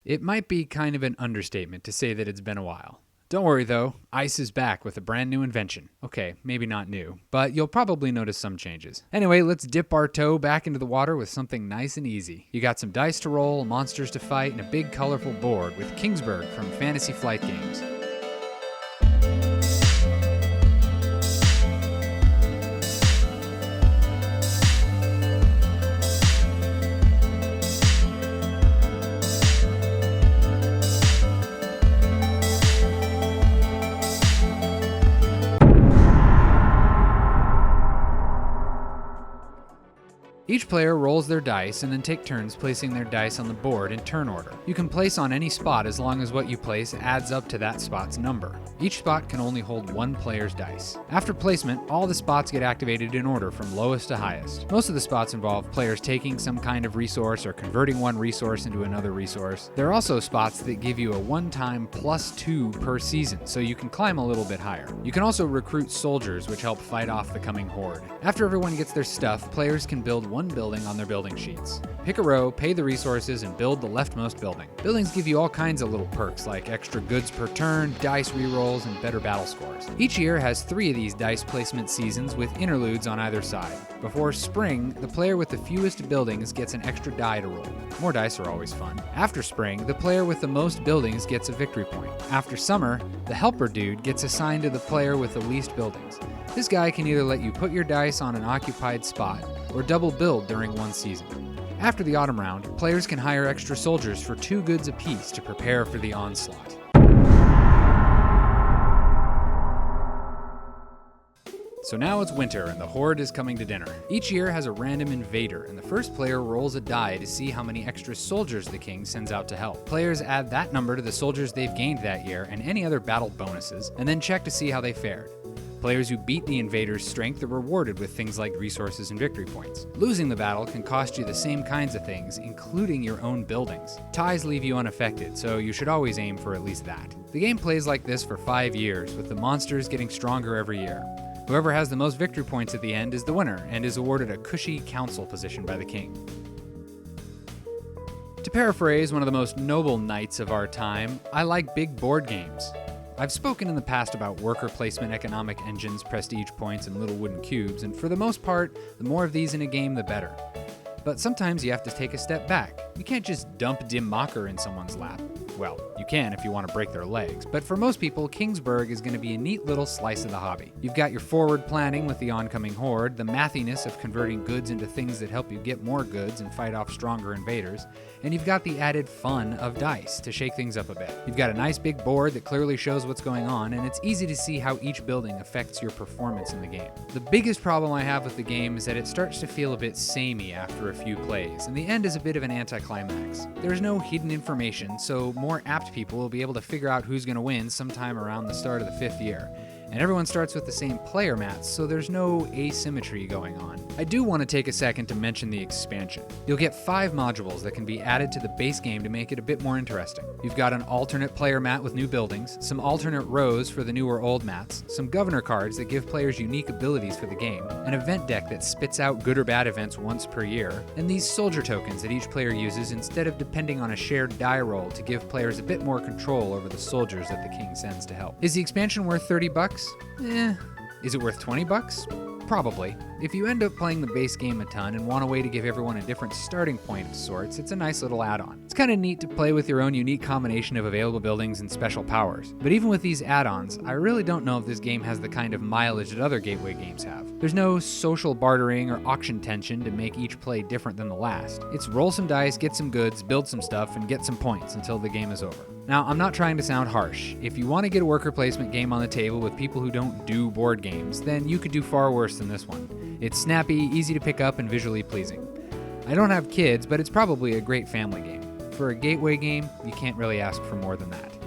It might be kind of an understatement to say that it's been a while. Don't worry though, Ice is back with a brand new invention. Okay, maybe not new, but you'll probably notice some changes. Anyway, let's dip our toe back into the water with something nice and easy. You got some dice to roll, monsters to fight, and a big colorful board with Kingsburg from Fantasy Flight Games. Each player rolls their dice and then take turns placing their dice on the board in turn order. You can place on any spot as long as what you place adds up to that spot's number. Each spot can only hold one player's dice. After placement, all the spots get activated in order from lowest to highest. Most of the spots involve players taking some kind of resource or converting one resource into another resource. There are also spots that give you a one-time +2 per season, so you can climb a little bit higher. You can also recruit soldiers, which help fight off the coming horde. After everyone gets their stuff, players can build one building on their building sheets. Pick a row, pay the resources, and build the leftmost building. Buildings give you all kinds of little perks like extra goods per turn, dice rerolls, and better battle scores. Each year has 3 of these dice placement seasons with interludes on either side. Before spring, the player with the fewest buildings gets an extra die to roll. More dice are always fun. After spring, the player with the most buildings gets a victory point. After summer, the helper dude gets assigned to the player with the least buildings. This guy can either let you put your dice on an occupied spot or double build during one season. After the autumn round, players can hire extra soldiers for 2 goods apiece to prepare for the onslaught. So now it's winter and the horde is coming to dinner. Each year has a random invader, and the first player rolls a die to see how many extra soldiers the king sends out to help. Players add that number to the soldiers they've gained that year and any other battle bonuses, and then check to see how they fared. Players who beat the invader's strength are rewarded with things like resources and victory points. Losing the battle can cost you the same kinds of things, including your own buildings. Ties leave you unaffected, so you should always aim for at least that. The game plays like this for 5 years, with the monsters getting stronger every year. Whoever has the most victory points at the end is the winner, and is awarded a cushy council position by the king. To paraphrase one of the most noble knights of our time, I like big board games. I've spoken in the past about worker placement economic engines, prestige points, and little wooden cubes, and for the most part, the more of these in a game, the better. But sometimes you have to take a step back. You can't just dump Dim Mocker in someone's lap. Well, you can if you want to break their legs, but for most people, Kingsburg is going to be a neat little slice of the hobby. You've got your forward planning with the oncoming horde, the mathiness of converting goods into things that help you get more goods and fight off stronger invaders, and you've got the added fun of dice to shake things up a bit. You've got a nice big board that clearly shows what's going on, and it's easy to see how each building affects your performance in the game. The biggest problem I have with the game is that it starts to feel a bit samey after a few plays, and the end is a bit of an anticlimax. There's no hidden information, so more apt people will be able to figure out who's going to win sometime around the start of the 5th year. And everyone starts with the same player mats, so there's no asymmetry going on. I do want to take a second to mention the expansion. You'll get 5 modules that can be added to the base game to make it a bit more interesting. You've got an alternate player mat with new buildings, some alternate rows for the new or old mats, some governor cards that give players unique abilities for the game, an event deck that spits out good or bad events once per year, and these soldier tokens that each player uses instead of depending on a shared die roll to give players a bit more control over the soldiers that the king sends to help. Is the expansion worth $30? Is it worth $20? Probably. If you end up playing the base game a ton and want a way to give everyone a different starting point of sorts, it's a nice little add-on. It's kind of neat to play with your own unique combination of available buildings and special powers. But even with these add-ons, I really don't know if this game has the kind of mileage that other gateway games have. There's no social bartering or auction tension to make each play different than the last. It's roll some dice, get some goods, build some stuff, and get some points until the game is over. Now, I'm not trying to sound harsh. If you want to get a worker placement game on the table with people who don't do board games, then you could do far worse than this one. It's snappy, easy to pick up, and visually pleasing. I don't have kids, but it's probably a great family game. For a gateway game, you can't really ask for more than that.